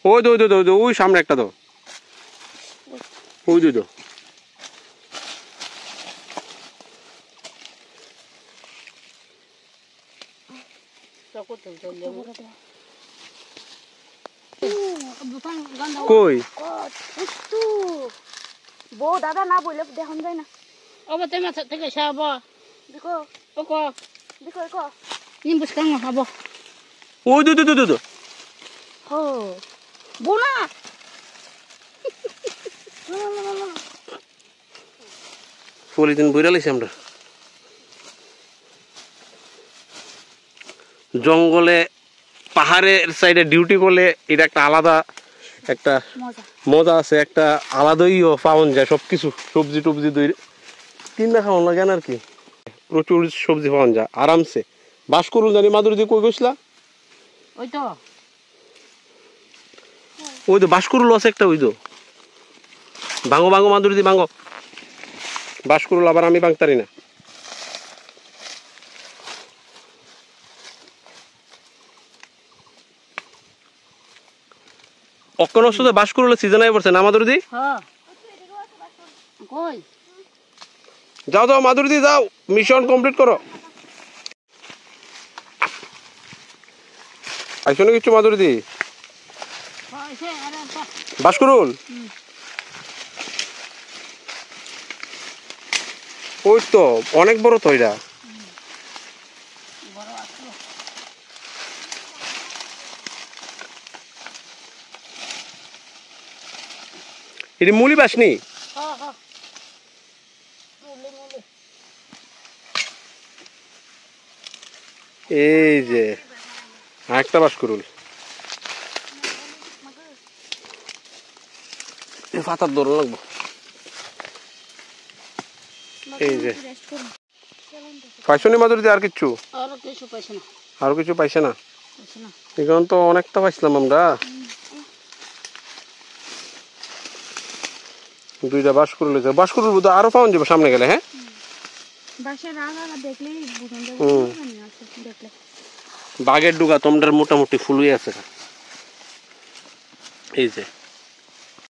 ওই দো ওই সামনে একটা তো ওই দো কই বউ দাদা না বললে দেখান যায় না Oba tema থেকে সাবা দেখো ওকো দেখো দেখো নিম্বুস কাং হাবো ওই দো হো বোনা পলিথিন বইরা লাইছি আমরা জঙ্গলে পাহাড়ের সাইডে ডিউটি করলে এটা একটা আলাদা একটা মজা আছে একটা আলাদাই পাওয়া যায় সবকিছু সবজি টবজি দই কিনা খাওয়ান লাগে না আর কি প্রচুর সবজি পাওয়া যায় আরামসে বাস করুন জানি মাদুরি কই গেছিলা ওই তো বাস করুল আছে একটা ওই তো ভাঙো মাদুরি ভাঙো বাস করুল আবার আমি ভাঙতারি না অক্কনর সাথে বাস করলে সিজন আই পড়ছে না মাদুরি হ্যাঁ কই যাও মাদুরি যাও মিশন কমপ্লিট করো আইসো না কিছু মাদুরি বাস করুন ওই তো অনেক বড় তো এটা এটা মুলি বাসনি এই যে একটা বাস করুন পাতার দৌড় লাগবো এই যে পাইছনি মাদুরি আর কিচ্ছু আর কিছু পাইছে না এখন তো অনেকটা পাইছিলাম আমরা দুইটা বাস করে লইছে বাস করুল বুঝতে আরো পাওয়া যাবে সামনে গেলে হ্যাঁ বাঘের ডুগা তোমরা মোটামুটি ফুলই আছে এই যে